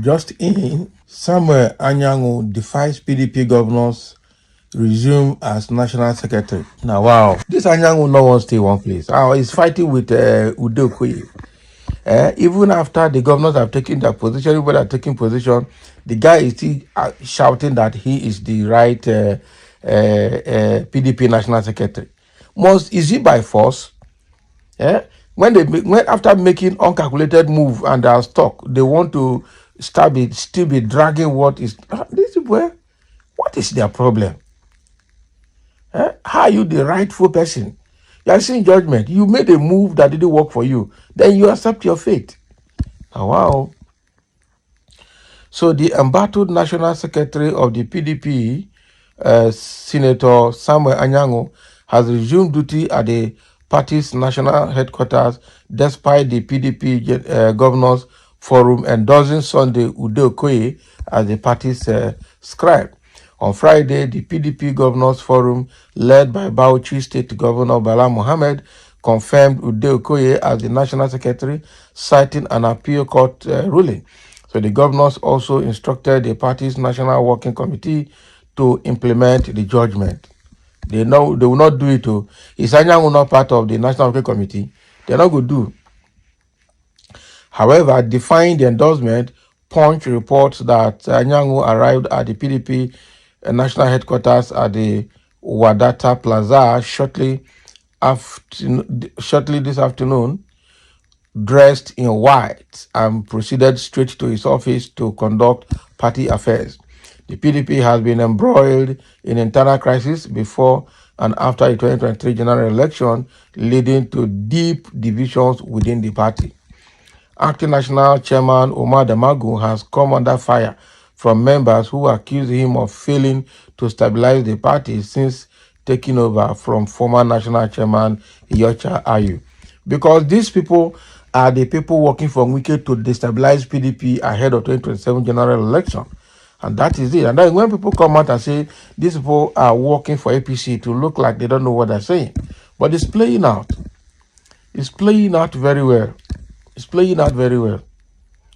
Just in, Samuel Anyangu defies PDP governors resume as national secretary. Now, wow, this Anyangu no one stay one place. He's fighting with Udo Koye. Even after the governors have taken their position, everybody are taking position, the guy is still shouting that he is the right PDP national secretary. Is it by force? When after making uncalculated move and they are stuck, they want to still be dragging what is this people. What is their problem? How are you the rightful person? You are seeing judgment. You made a move that didn't work for you. Then you accept your fate. Oh, wow. So the embattled National Secretary of the PDP, Senator Samuel Anyangu, has resumed duty at the party's national headquarters despite the PDP Governors Forum endorsing Sunday Udo Koye as the party's scribe. On Friday, the PDP Governors Forum, led by Bauchi State Governor Bala Mohammed, confirmed Udo Koye as the National Secretary, citing an appeal court ruling. So the governors also instructed the party's National Working Committee to implement the judgment. They will not do it. Is Anyangu not part of the National Working Committee? They're not going to do. However, defying the endorsement, Punch reports that Anyangu arrived at the PDP national headquarters at the Wadata Plaza shortly this afternoon, dressed in white, and proceeded straight to his office to conduct party affairs. The PDP has been embroiled in internal crisis before and after the 2023 general election, leading to deep divisions within the party. Acting National Chairman Omar Damagu has come under fire from members who accuse him of failing to stabilize the party since taking over from former National Chairman Iyorchia Ayu. Because these people are the people working for Wike'S to destabilize PDP ahead of 2027 general election. And that is it. And then when people come out and say these people are working for APC to look like they don't know what they're saying. But it's playing out. It's playing out very well. It's playing out very well.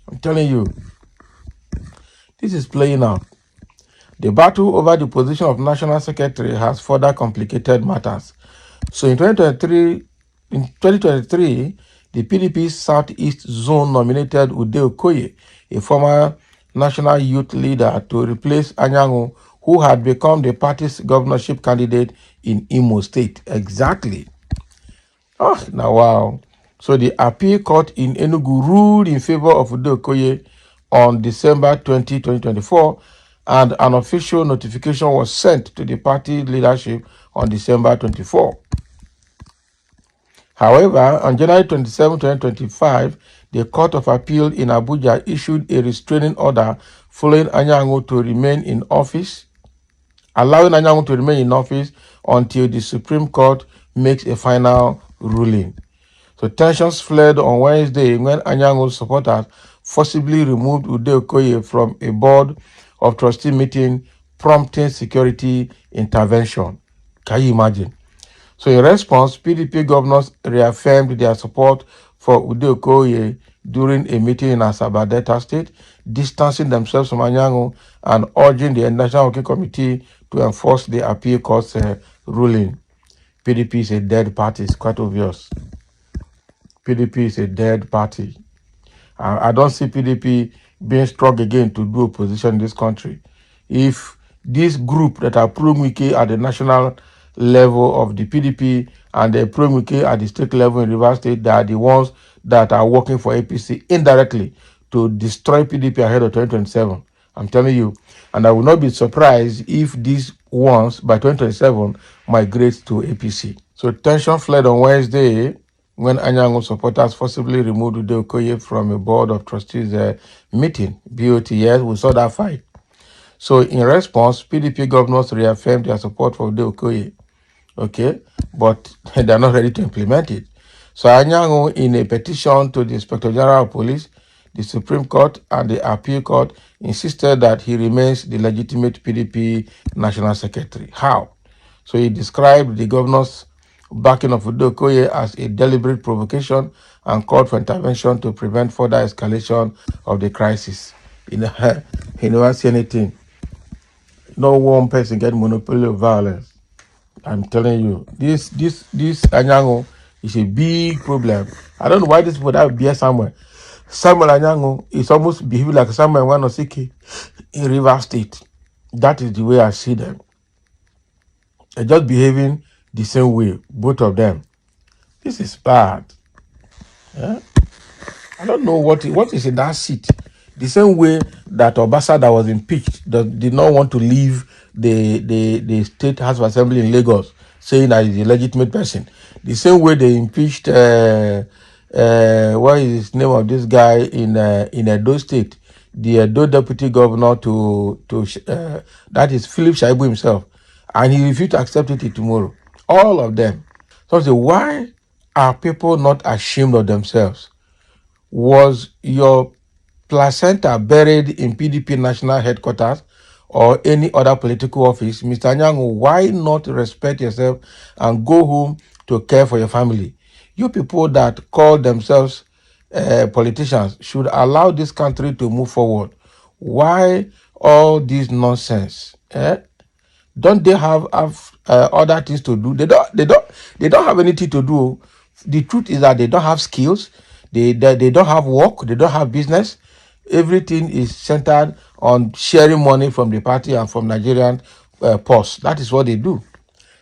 I'm telling you. This is playing out. The battle over the position of National Secretary has further complicated matters. So in 2023, the PDP Southeast Zone nominated Udo Koye, a former national youth leader, to replace Anyangu, who had become the party's governorship candidate in Imo State. Exactly. Oh, now wow. So the appeal court in Enugu ruled in favor of Udo Koye on December 20, 2024, and an official notification was sent to the party leadership on December 24. However, on January 27, 2025, the Court of Appeal in Abuja issued a restraining order following Anyangu to remain in office, allowing Anyangu to remain in office until the Supreme Court makes a final ruling. So tensions flared on Wednesday when Anyangu's supporters forcibly removed Udo Koye from a board of trustee meeting, prompting security intervention. Can you imagine? So in response, PDP governors reaffirmed their support for Udo Koye during a meeting in Asaba Delta State, distancing themselves from Anyangu and urging the National Working Committee to enforce the appeal court's ruling. PDP is a dead party. It's quite obvious. PDP is a dead party. I don't see PDP being strong again to do opposition in this country. If this group that are pro-Wike'S at the national level of the PDP and the pro-Wike'S at the state level in Rivers State, they are the ones that are working for APC indirectly to destroy PDP ahead of 2027. I'm telling you. And I will not be surprised if these ones by 2027 migrate to APC. So tension fled on Wednesday when Anyangu supporters forcibly removed Udo Koye from a board of trustees meeting. BOT, yes, we saw that fight. So in response, PDP governors reaffirmed their support for Udo Koye. Okay, but they're not ready to implement it. So Anyangu, in a petition to the Inspector General of Police, the Supreme Court, and the Appeal Court, insisted that he remains the legitimate PDP National Secretary. How? So he described the governor's backing of Udo Koye as a deliberate provocation and called for intervention to prevent further escalation of the crisis. You know, he never see anything. No one person get monopoly of violence. I'm telling you, this Anyango is a big problem. I don't know why this would have be somewhere. Samuel Anyango is almost behaving like Samuel Wanosiki in River State. That is the way I see them. They're just behaving the same way, both of them. This is bad. Yeah? I don't know what is in that seat. The same way that Obasa that was impeached did not want to leave the State House of Assembly in Lagos, saying that he's a legitimate person. The same way they impeached what is his name of this guy in Edo State, the Edo deputy governor that is Philip Shaibu himself, and he refused to accept it tomorrow. All of them. So why are people not ashamed of themselves? Was your placenta buried in PDP national headquarters or any other political office? Mr. Nyango, why not respect yourself and go home to care for your family? You people that call themselves politicians should allow this country to move forward. Why all this nonsense? Don't they have other things to do? They don't have anything to do. The truth is that they don't have skills. They don't have work. They don't have business. Everything is centered on sharing money from the party and from Nigerian purse. That is what they do.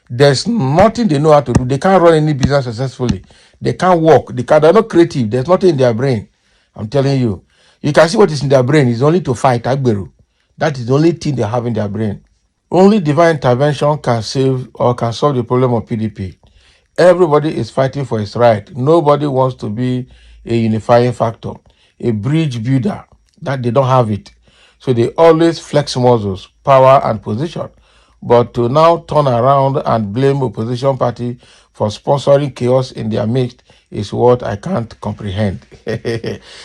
There's nothing they know how to do. They can't run any business successfully. They can't work. They're not creative. There's nothing in their brain. I'm telling you. You can see what is in their brain. It's only to fight Agberu. That is the only thing they have in their brain. Only divine intervention can save or can solve the problem of PDP. Everybody is fighting for its right. Nobody wants to be a unifying factor, a bridge builder. That they don't have it. So they always flex muscles, power, and position. But to now turn around and blame opposition party for sponsoring chaos in their midst is what I can't comprehend.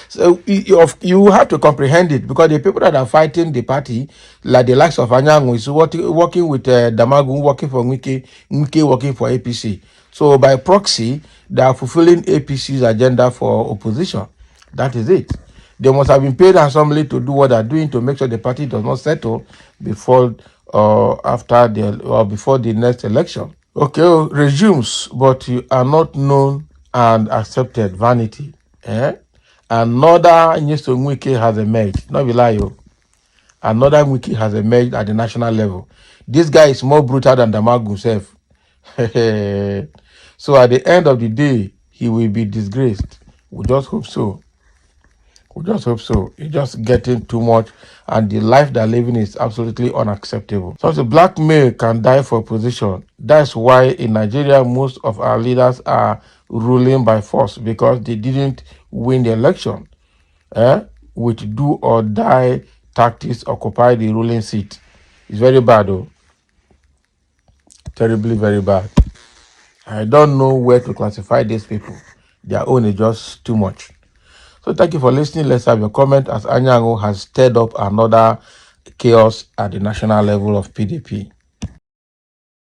So you have to comprehend it, because the people that are fighting the party, like the likes of Anyango, is working with Damagun, working for Wike working for APC. So by proxy, they are fulfilling APC's agenda for opposition. That is it. They must have been paid handsomely to do what they're doing to make sure the party does not settle before before the next election. Okay, resumes, but you are not known and accepted. Vanity. Another Nyeso Wike has emerged. Not be lie, another Wike has emerged at the national level. This guy is more brutal than Damagu himself. So at the end of the day, he will be disgraced. We just hope so. We just hope so. It's just getting too much, and the life they're living is absolutely unacceptable. So the black male can die for position. That's why in Nigeria, most of our leaders are ruling by force, because they didn't win the election. With do or die tactics occupy the ruling seat. It's very bad, though. Terribly, very bad. I don't know where to classify these people. Their own is just too much. So thank you for listening. Let's have your comment, as Anyango has stirred up another chaos at the national level of PDP.